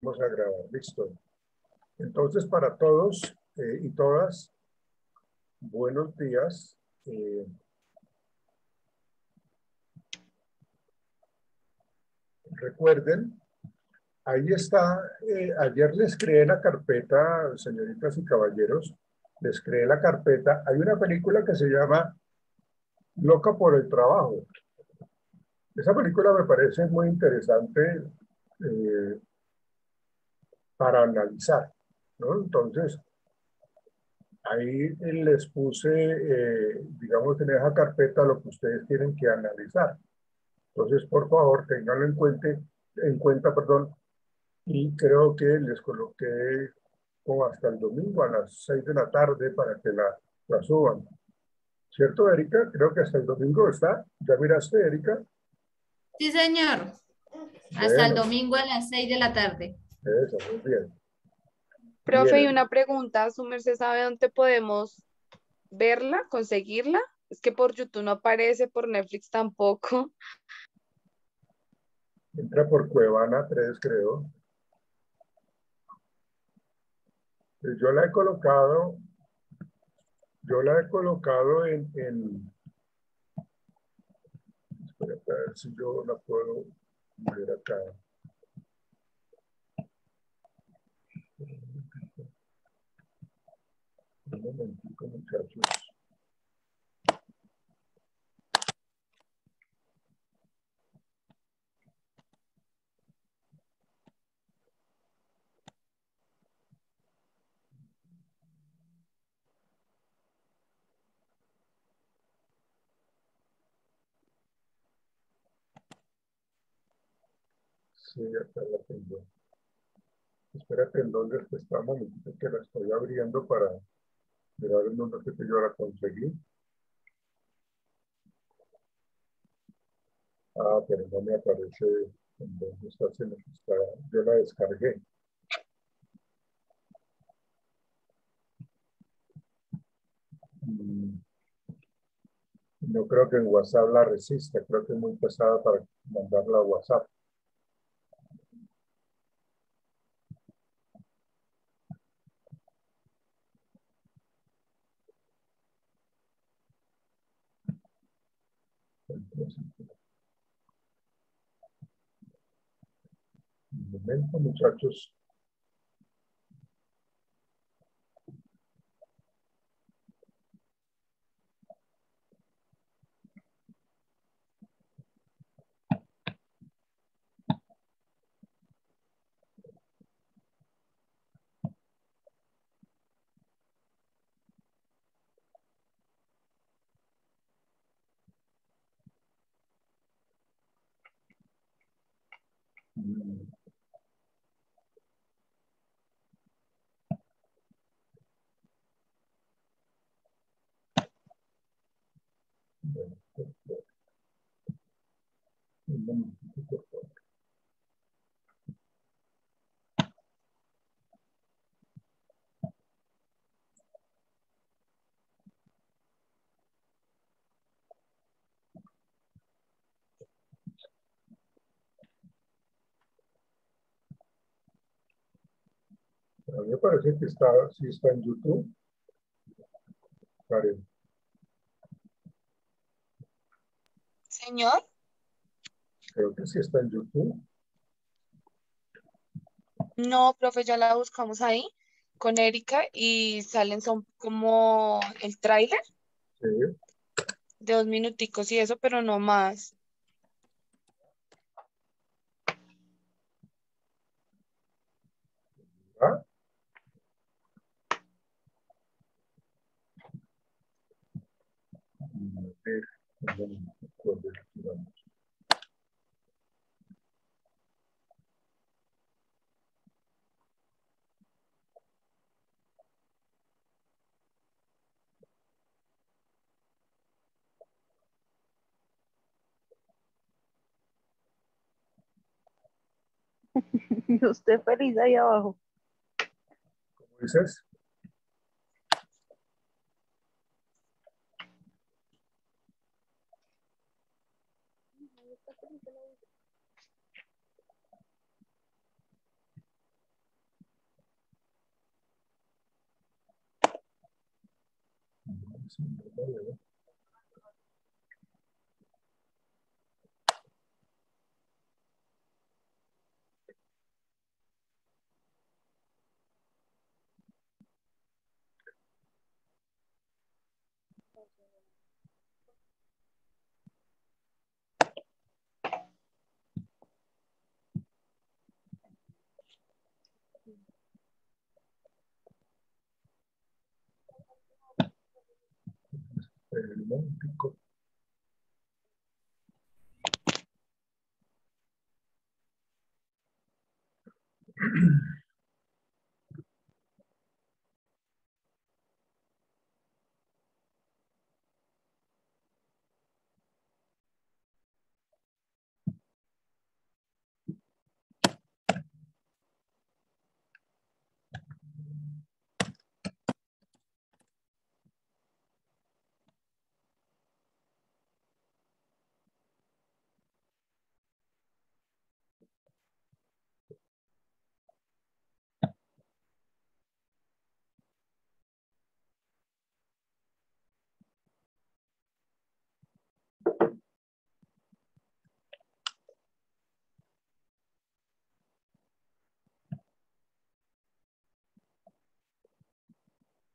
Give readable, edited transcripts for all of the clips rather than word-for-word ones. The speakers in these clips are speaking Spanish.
Vamos a grabar, listo. Entonces, para todos y todas, buenos días. Recuerden, ahí está, ayer les creé la carpeta, señoritas y caballeros, les creé la carpeta. Hay una película que se llama Loca por el Trabajo. Esa película me parece muy interesante eh, para analizar, ¿no? Entonces, ahí les puse, digamos, en esa carpeta lo que ustedes tienen que analizar. Entonces, por favor, tenganlo en cuenta, perdón, y creo que les coloqué como hasta el domingo a las 6 de la tarde para que la suban. ¿Cierto, Erika? Creo que hasta el domingo está. ¿Ya miraste, Erika? Sí, señor. Hasta el Bueno, domingo a las 6 de la tarde. eso, muy bien. Profe, y Bien, una pregunta, ¿su merced sabe dónde podemos verla, conseguirla? Es que por YouTube no aparece, por Netflix tampoco. entra por Cuevana 3, creo. Yo la he colocado, espera, a ver si yo la puedo ver acá. Un momentico, muchachos. Sí, acá la tengo. Espérate, ¿en dónde está? Un momentito que la estoy abriendo para mirar en dónde fue que yo la conseguí. Ah, pero no me aparece en dónde está, yo la descargué. Mm, No creo que en WhatsApp la resista, creo que es muy pesada para mandarla a WhatsApp. Entonces, un momento, muchachos. Mm, bueno, un momentito, por favor. A mí me parece que sí está en YouTube. Karen, Señor, creo que sí está en YouTube. no, profe, ya la buscamos ahí con Erika y salen son como el tráiler Sí. de 2 minuticos y eso, pero no más. ¿Ah? A ver, un momento, aquí vamos. Y usted feliz ahí abajo. ¿Cómo dices? Sí, no lo veo. El Móntico.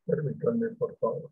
Permítanme, por favor.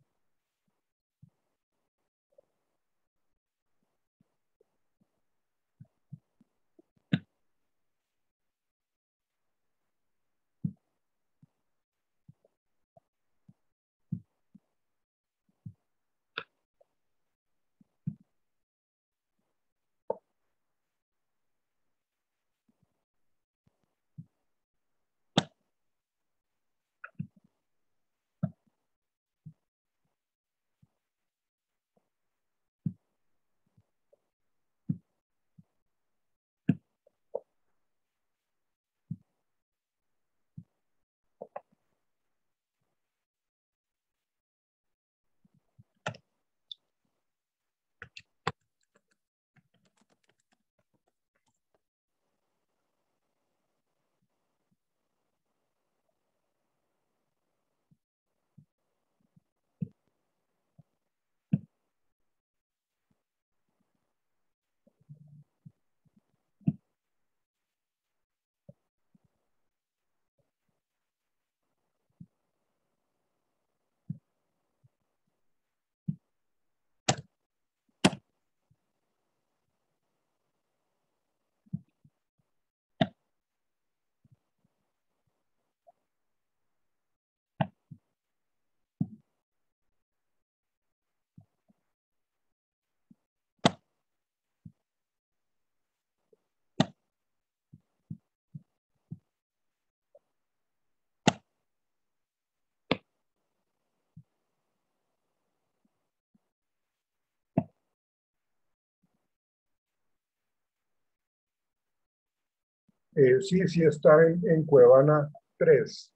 Sí, sí está en Cuevana 3.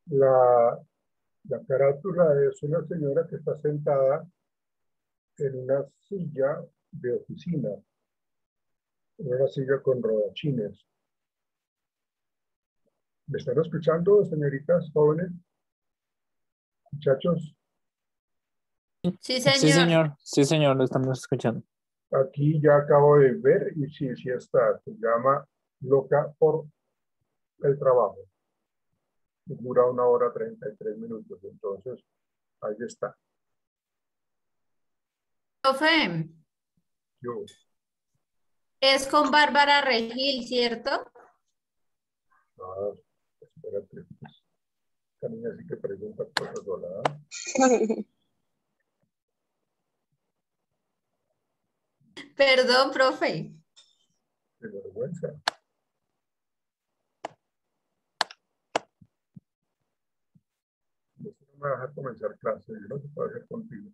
La, la carátula es una señora que está sentada en una silla de oficina, en una silla con rodachines. ¿Me están escuchando, señoritas jóvenes? Muchachos, Sí, Sí, señor. señor. Sí, señor, lo estamos escuchando. aquí ya acabo de ver y sí, sí está. Se llama Loca por el Trabajo. Y dura 1 hora 33 minutos. Entonces, ahí está. Profe, Yo, es con Bárbara Regil, ¿cierto? ah, espérate. Pues, esta niña sí que pregunta cosas sola. Perdón, profe. Qué vergüenza. Esto no me va a dejar comenzar clase. Yo no se puede hacer contigo.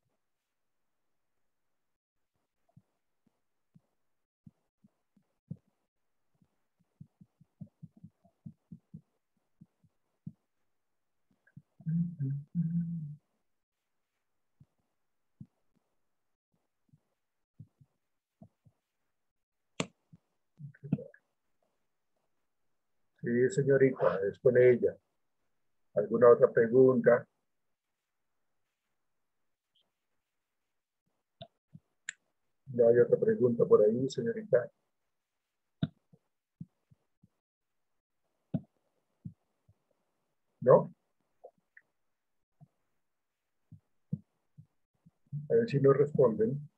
Sí, señorita, es con ella. ¿Alguna otra pregunta? No hay otra pregunta por ahí, señorita. ¿No? A ver si no responden.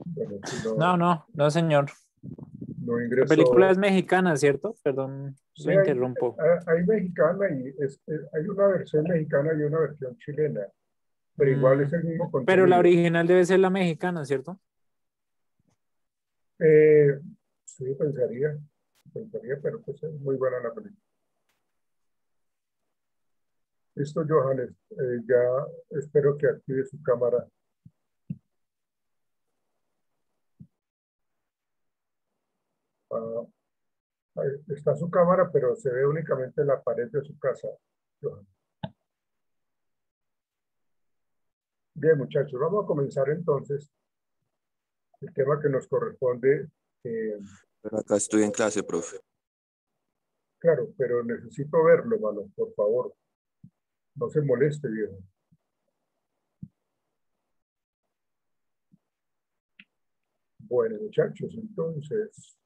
Bueno, si No, señor. no La ingresó. película es mexicana, ¿cierto? Perdón, Sí, lo interrumpo. hay mexicana y hay una versión mexicana y una versión chilena, pero igual es el mismo Pero la contenido. original debe ser la mexicana, ¿cierto? Sí, pensaría, pero pues es muy buena la película. Listo, Johannes, ya espero que active su cámara. Ahí está su cámara, pero se ve únicamente la pared de su casa, Johannes. Bien, muchachos, vamos a comenzar entonces el tema que nos corresponde. Pero acá estoy en clase, profe. Claro, pero necesito verlo, mano, por favor. No se moleste, viejo. Bueno, muchachos, entonces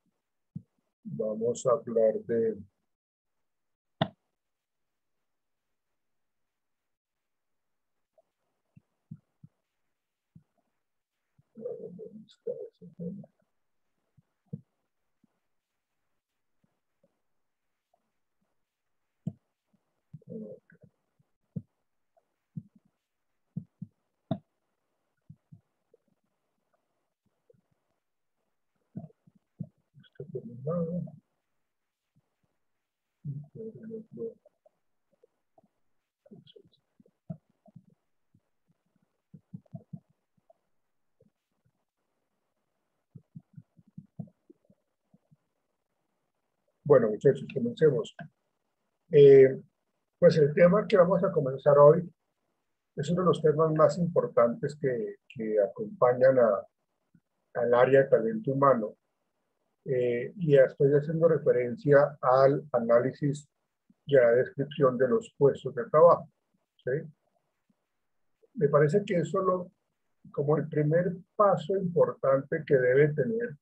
vamos a hablar de Bueno, muchachos, comencemos. Pues el tema que vamos a comenzar hoy es uno de los temas más importantes que acompañan al área de talento humano. Y estoy haciendo referencia al análisis y a la descripción de los puestos de trabajo. ¿Sí? Me parece que eso como el primer paso importante que debe tener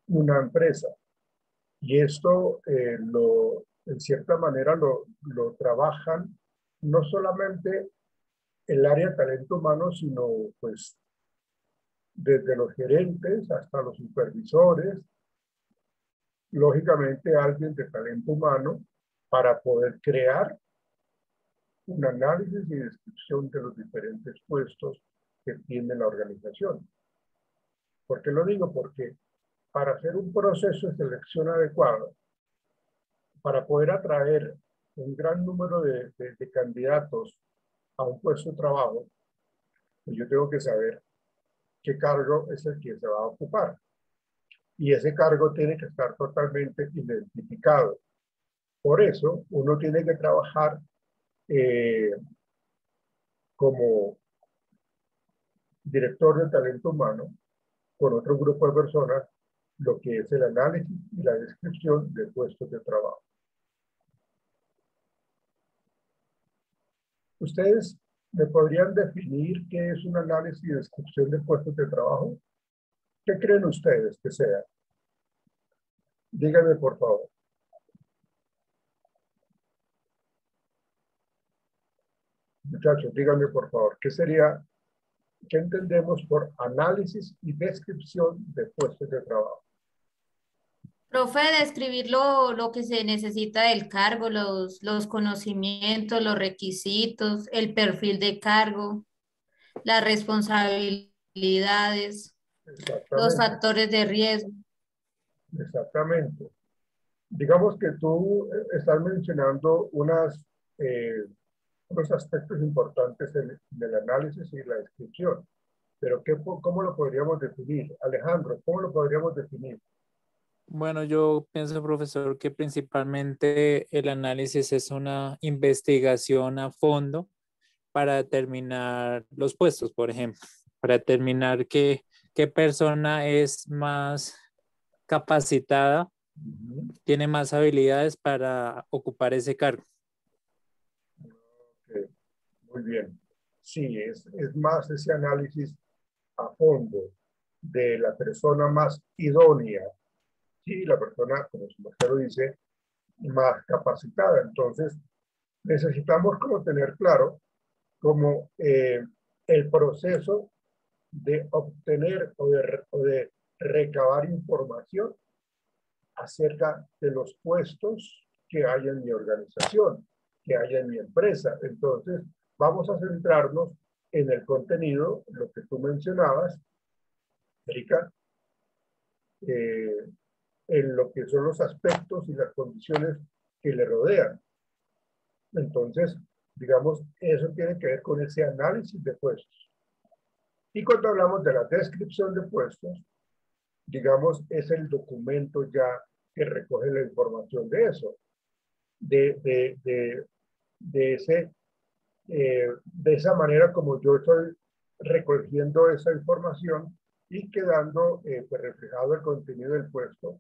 una empresa. Y esto en cierta manera lo trabajan no solamente el área de talento humano, sino pues desde los gerentes hasta los supervisores, lógicamente alguien de talento humano para poder crear un análisis y descripción de los diferentes puestos que tiene la organización. ¿Por qué lo digo? Porque para hacer un proceso de selección adecuado, para poder atraer un gran número de candidatos a un puesto de trabajo, pues yo tengo que saber qué cargo es el que se va a ocupar. Y ese cargo tiene que estar totalmente identificado. Por eso, uno tiene que trabajar como director de talento humano con otro grupo de personas lo que es el análisis y la descripción de puestos de trabajo. ¿Ustedes me podrían definir qué es un análisis y descripción de puestos de trabajo? ¿Qué creen ustedes que sea? Díganme, por favor. Muchachos, díganme, por favor, ¿qué entendemos por análisis y descripción de puestos de trabajo? Profe, describir lo que se necesita del cargo, los conocimientos, los requisitos, el perfil de cargo, las responsabilidades, los Exactamente, factores de riesgo. exactamente. Digamos que tú estás mencionando unos aspectos importantes del análisis y la descripción, pero ¿cómo lo podríamos definir? Alejandro, ¿cómo lo podríamos definir? Bueno, yo pienso, profesor, que principalmente el análisis es una investigación a fondo para determinar los puestos, por ejemplo, para determinar qué persona es más capacitada tiene más habilidades para ocupar ese cargo. Okay. Muy bien. Sí, es más ese análisis a fondo de la persona más idónea. Sí, la persona, como su merced lo dice, más capacitada. Entonces, necesitamos como tener claro como el proceso de obtener o de recabar información acerca de los puestos que hay en mi organización, que hay en mi empresa. Entonces, vamos a centrarnos en el contenido, lo que tú mencionabas, Erika, en lo que son los aspectos y las condiciones que le rodean. Entonces, digamos, eso tiene que ver con ese análisis de puestos. Y cuando hablamos de la descripción de puestos, digamos, es el documento ya que recoge la información de eso, de esa manera como yo estoy recogiendo esa información y quedando pues reflejado el contenido del puesto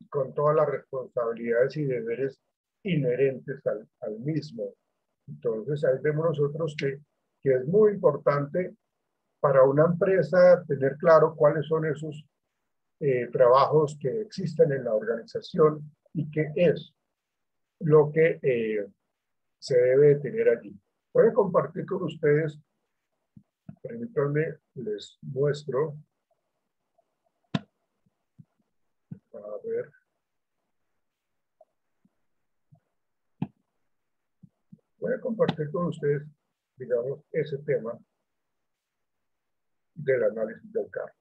con todas las responsabilidades y deberes inherentes al mismo. Entonces ahí vemos nosotros que es muy importante para una empresa tener claro cuáles son esos trabajos que existen en la organización y qué es lo que se debe de tener allí. Voy a compartir con ustedes, permítanme, les muestro. A ver. Voy a compartir con ustedes, digamos, ese tema del análisis del cargo.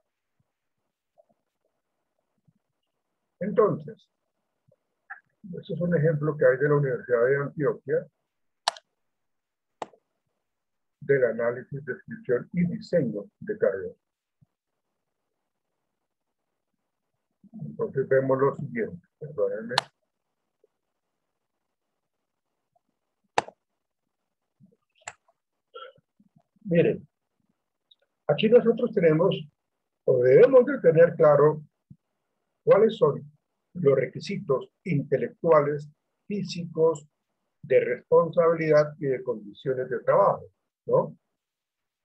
Entonces, este es un ejemplo que hay de la Universidad de Antioquia del análisis, descripción y diseño de cargos. Entonces vemos lo siguiente, perdónenme. Miren, aquí nosotros tenemos o debemos de tener claro cuáles son los requisitos intelectuales, físicos, de responsabilidad y de condiciones de trabajo, ¿no?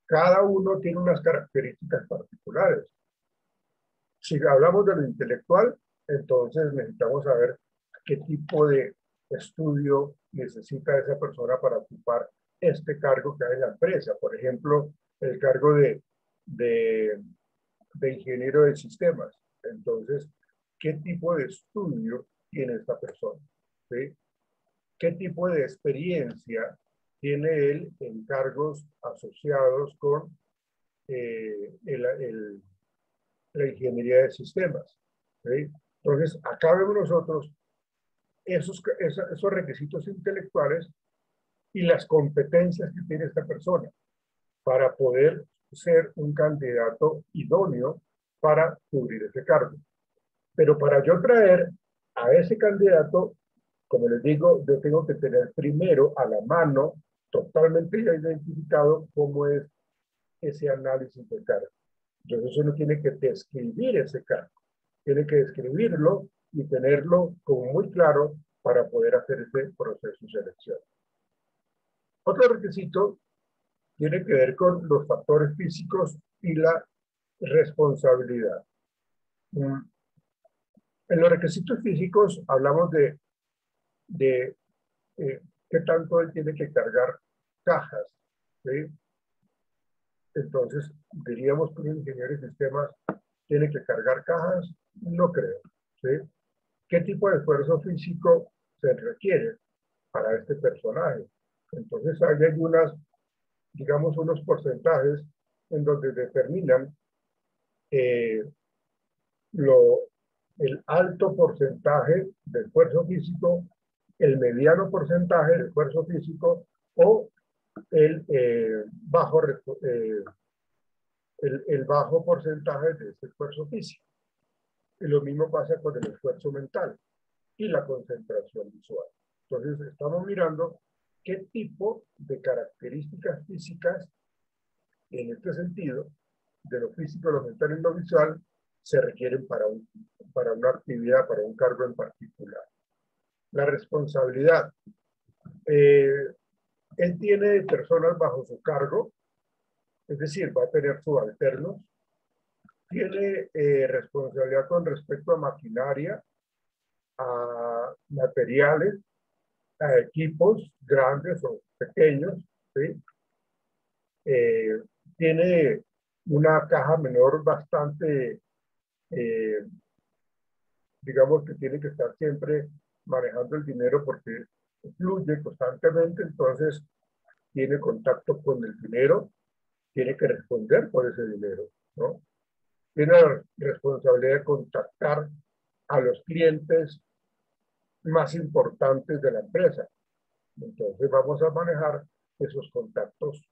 Cada uno tiene unas características particulares. Si hablamos de lo intelectual, entonces necesitamos saber qué tipo de estudio necesita esa persona para ocupar este cargo que hay en la empresa. Por ejemplo, el cargo de ingeniero de sistemas. Entonces, ¿qué tipo de estudio tiene esta persona? ¿Sí? ¿Qué tipo de experiencia tiene él en cargos asociados con la ingeniería de sistemas? ¿Sí? Entonces, acá vemos nosotros esos requisitos intelectuales y las competencias que tiene esta persona para poder ser un candidato idóneo para cubrir ese cargo. Pero para yo traer a ese candidato, como les digo, yo tengo que tener primero a la mano totalmente ya identificado cómo es ese análisis de cargo. Entonces uno tiene que describir ese cargo, tiene que describirlo y tenerlo como muy claro para poder hacer ese proceso de selección. Otro requisito tiene que ver con los factores físicos y la responsabilidad. En los requisitos físicos hablamos de qué tanto él tiene que cargar cajas, ¿sí? Entonces, diríamos que un ingeniero de sistemas tiene que cargar cajas, no creo, ¿sí? ¿Qué tipo de esfuerzo físico se requiere para este personaje? Entonces, hay unas, digamos, unos porcentajes en donde determinan el alto porcentaje de esfuerzo físico, el mediano porcentaje de esfuerzo físico o el bajo porcentaje de este esfuerzo físico. Y lo mismo pasa con el esfuerzo mental y la concentración visual. Entonces estamos mirando qué tipo de características físicas en este sentido, de lo físico, lo mental y lo visual, se requieren para una actividad, para un cargo en particular. La responsabilidad. Él tiene personas bajo su cargo, es decir, va a tener subalternos. Tiene responsabilidad con respecto a maquinaria, a materiales, a equipos grandes o pequeños, ¿sí? Tiene una caja menor bastante, digamos que tiene que estar siempre manejando el dinero porque fluye constantemente, entonces tiene contacto con el dinero, tiene que responder por ese dinero, ¿no? Tiene la responsabilidad de contactar a los clientes más importantes de la empresa. Entonces vamos a manejar esos contactos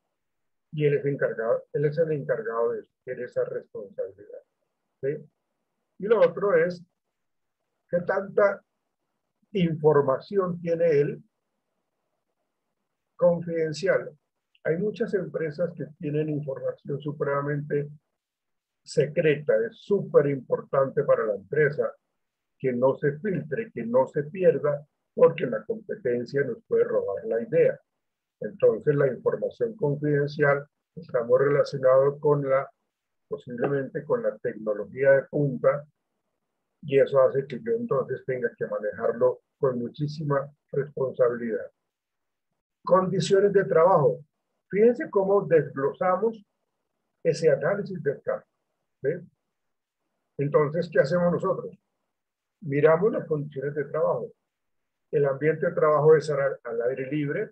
y él es el encargado de esa responsabilidad, ¿sí? Y lo otro es qué tanta información tiene él confidencial. Hay muchas empresas que tienen información supremamente secreta, es súper importante para la empresa que no se filtre, que no se pierda, porque la competencia nos puede robar la idea. Entonces la información confidencial estamos relacionados con posiblemente con la tecnología de punta, y eso hace que yo entonces tenga que manejarlo con muchísima responsabilidad. Condiciones de trabajo. Fíjense cómo desglosamos ese análisis del caso, ¿sí? Entonces, ¿qué hacemos nosotros? Miramos las condiciones de trabajo. El ambiente de trabajo es al aire libre,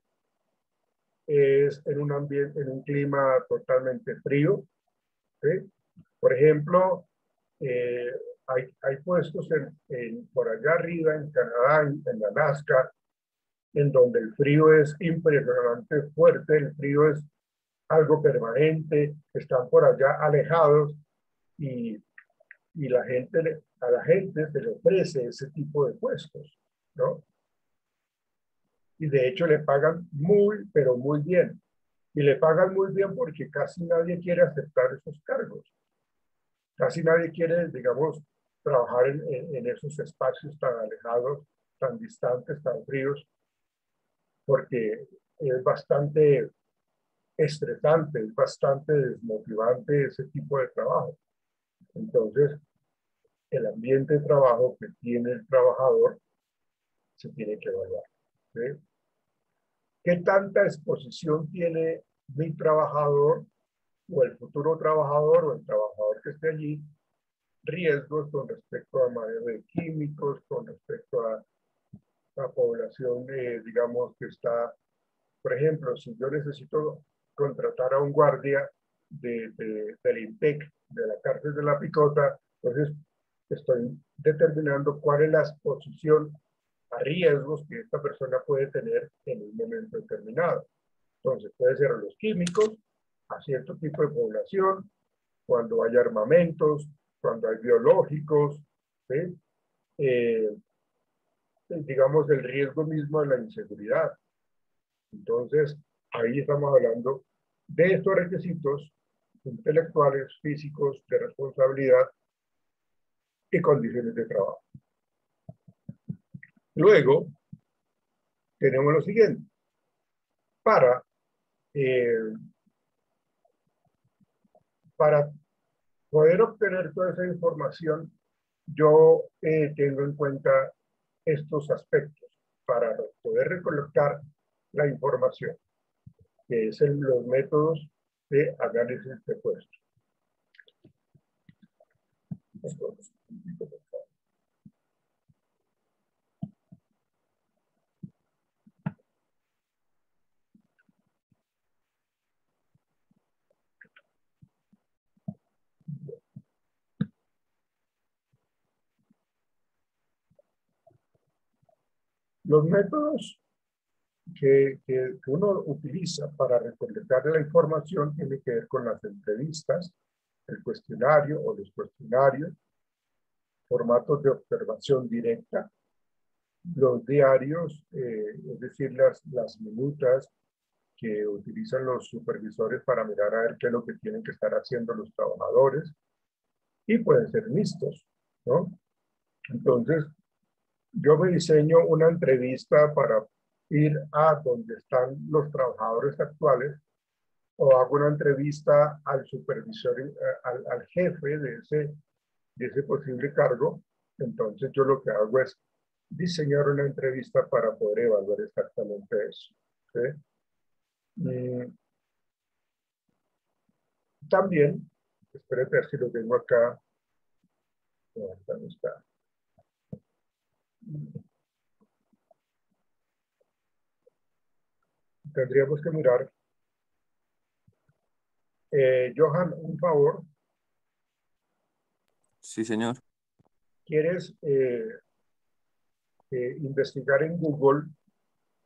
es en un ambiente, en un clima totalmente frío, ¿sí? Por ejemplo, hay puestos por allá arriba en Canadá, en Alaska, en donde el frío es impresionante fuerte, el frío es algo permanente, están por allá alejados y a la gente se le ofrece ese tipo de puestos, ¿no? Y de hecho le pagan muy, pero muy bien. Y le pagan muy bien porque casi nadie quiere aceptar esos cargos. Casi nadie quiere, digamos, trabajar en esos espacios tan alejados, tan distantes, tan fríos, porque es bastante estresante, es bastante desmotivante ese tipo de trabajo. Entonces, el ambiente de trabajo que tiene el trabajador se tiene que evaluar, ¿sí? ¿Qué tanta exposición tiene mi trabajador o el futuro trabajador o el trabajador que esté allí? Riesgos con respecto a manejo de químicos, con respecto a la población, digamos, que está, por ejemplo, si yo necesito contratar a un guardia del INPEC, de la cárcel de La Picota, entonces estoy determinando cuál es la exposición a riesgos que esta persona puede tener en un momento determinado. Entonces puede ser a los químicos, a cierto tipo de población, cuando hay armamentos, cuando hay biológicos, ¿sí? Digamos el riesgo mismo de la inseguridad. Entonces ahí estamos hablando de estos requisitos intelectuales, físicos, de responsabilidad y condiciones de trabajo. Luego tenemos lo siguiente. Para poder obtener toda esa información, yo tengo en cuenta estos aspectos para poder recolectar la información, que es los métodos de análisis de puestos. Los métodos que uno utiliza para recolectar la información tiene que ver con las entrevistas, el cuestionario o los cuestionarios, formatos de observación directa, los diarios, es decir, las minutas que utilizan los supervisores para mirar a ver qué es lo que tienen que estar haciendo los trabajadores, y pueden ser mixtos, ¿no? Entonces, yo me diseño una entrevista para ir a donde están los trabajadores actuales o hago una entrevista al supervisor, al jefe de ese posible cargo. Entonces yo lo que hago es diseñar una entrevista para poder evaluar exactamente eso. ¿Sí? También, espérate a ver si lo tengo acá. No está. Tendríamos que mirar. Johan, un favor. Sí, señor. ¿Quieres investigar en Google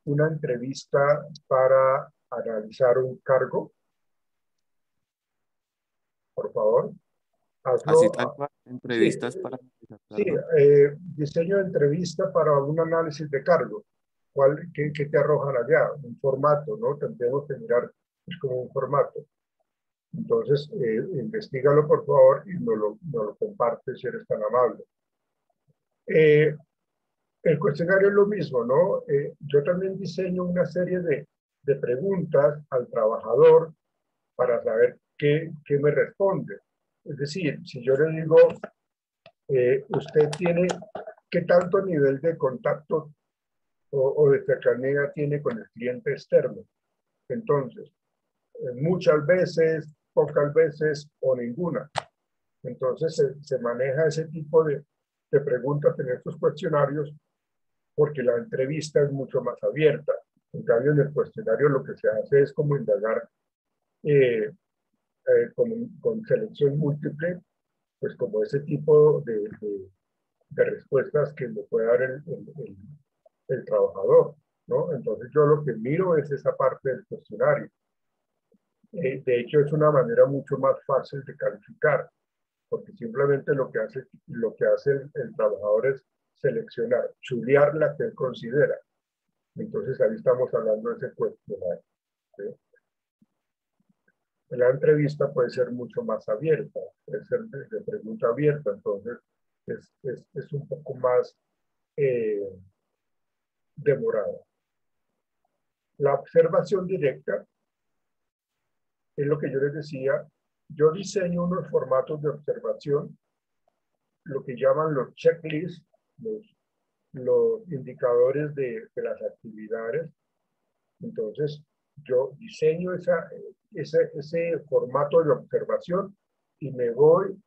una entrevista para analizar un cargo? Por favor, Así hazlo. tal cual, Sí, entrevistas para... sí, diseño de entrevista para un análisis de cargo. ¿Qué te arrojan allá? Un formato, ¿no? Tendremos que mirar, es como un formato. Entonces, investígalo por favor y nos lo compartes si eres tan amable. El cuestionario es lo mismo, ¿no? Yo también diseño una serie de preguntas al trabajador para saber qué me responde. Es decir, si yo le digo, usted tiene, ¿qué tanto nivel de contacto o de cercanía tiene con el cliente externo? Entonces, muchas veces, pocas veces o ninguna. Entonces se maneja ese tipo de preguntas en estos cuestionarios porque la entrevista es mucho más abierta. En cambio, en el cuestionario lo que se hace es como indagar con selección múltiple, pues como ese tipo de respuestas que le puede dar el trabajador, ¿no? Entonces yo lo que miro es esa parte del cuestionario. De hecho, es una manera mucho más fácil de calificar, porque simplemente lo que hace el trabajador es seleccionar, chulear la que él considera. Entonces ahí estamos hablando de ese cuestionario. ¿Sí? La entrevista puede ser mucho más abierta, puede ser de pregunta abierta, entonces es un poco más demorada. La observación directa es lo que yo les decía. Yo diseño unos formatos de observación, lo que llaman los checklists, los indicadores de las actividades. Entonces, yo diseño ese formato de observación y me voy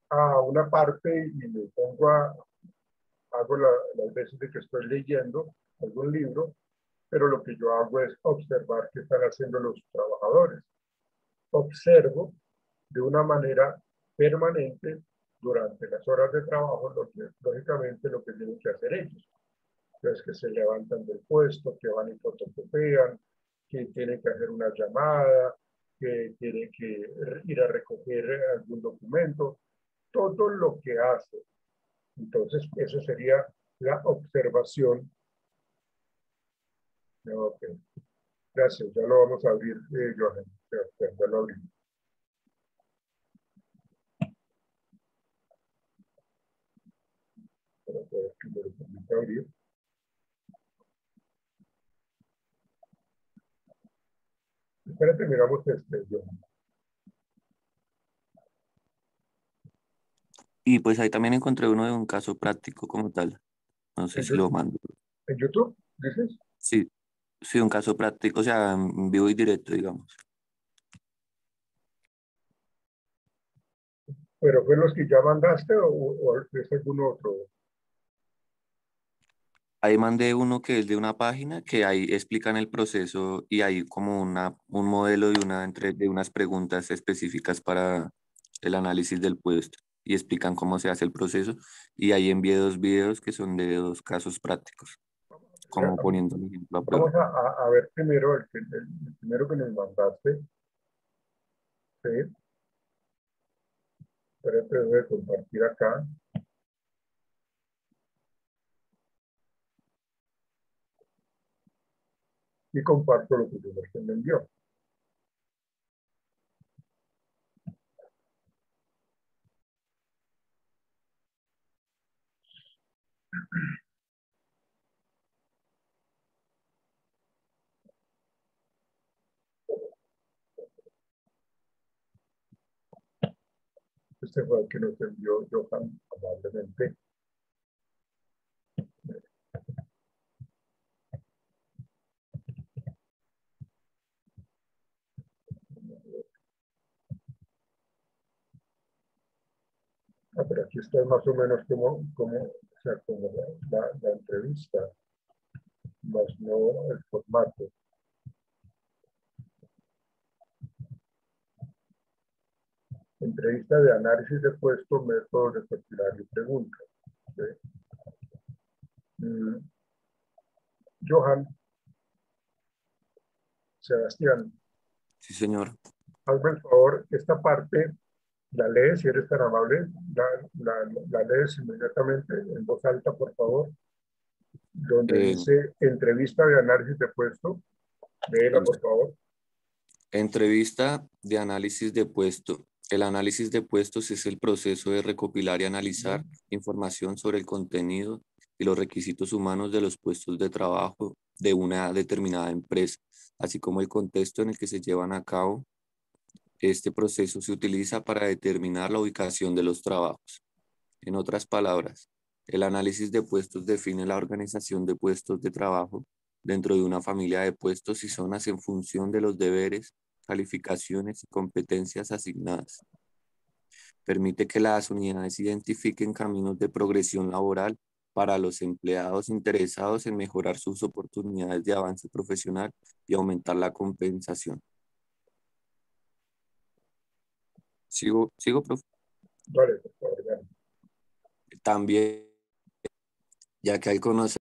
a una parte y me pongo hago las veces de que estoy leyendo algún libro, pero lo que yo hago es observar qué están haciendo los trabajadores. Observo de una manera permanente durante las horas de trabajo, lógicamente lo que tienen que hacer ellos. Entonces, que se levantan del puesto, que van y fotocopian, que tienen que hacer una llamada, que tienen que ir a recoger algún documento, todo lo que hace. Entonces, eso sería la observación. Ok, gracias, ya lo vamos a abrir, Johan. Ya lo abrimos. Para poder que me lo permita abrir. Espérate, miramos Johan. Y pues ahí también encontré uno de un caso práctico como tal. No sé si lo mando. ¿En YouTube, dices? Sí, sí, un caso práctico, o sea, en vivo y directo, digamos. ¿Pero fue los que ya mandaste o es algún otro? Ahí mandé uno que es de una página que ahí explican el proceso y hay como un modelo de unas preguntas específicas para el análisis del puesto y explican cómo se hace el proceso y ahí envié 2 videos que son de 2 casos prácticos, como poniendo un ejemplo a prueba. Vamos a ver primero el primero que nos mandaste. ¿Sí? Espérate, voy a compartir acá. Y comparto lo que usted me envió. Este fue el que nos envió Johan amablemente. Pero aquí está más o menos o sea, como la entrevista, más no el formato. Entrevista de análisis de puesto, método de perfilar y preguntas. ¿Sí? Johan, Sebastián, Sí, señor. hazme el favor, esta parte la lees, si eres tan amable, la lees inmediatamente en voz alta, por favor, donde Eh, dice entrevista de análisis de puesto. Léela, por favor. Entrevista de análisis de puesto. El análisis de puestos es el proceso de recopilar y analizar información sobre el contenido y los requisitos humanos de los puestos de trabajo de una determinada empresa, así como el contexto en el que se llevan a cabo. Este proceso se utiliza para determinar la ubicación de los trabajos. En otras palabras, el análisis de puestos define la organización de puestos de trabajo dentro de una familia de puestos y zonas en función de los deberes, calificaciones y competencias asignadas. Permite que las unidades identifiquen caminos de progresión laboral para los empleados interesados en mejorar sus oportunidades de avance profesional y aumentar la compensación. Sigo, profe. Vale, por favor, ya. También, ya que al conocer